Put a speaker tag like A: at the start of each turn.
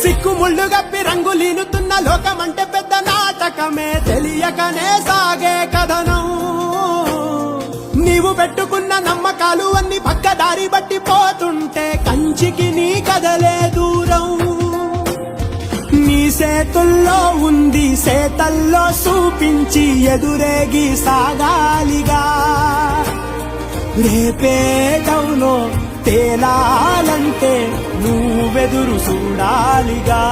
A: సిక్కుముళ్ళు గప్పి రంగులీనుతున్న లోకమంటే పెద్ద నాటకమే తెలియకనే సాగే కథనం. నీవు పెట్టుకున్న నమ్మకాలు అన్ని పక్కదారి బట్టి పోతుంటే కంచికి నీ కదలే దూరం. నీ చేతుల్లో ఉంది చేతల్లో చూపించి ఎదురేగి సాగాలిగా. రేపే డౌలో తేలాలంటే నువ్వెదురు చూడాలిగా.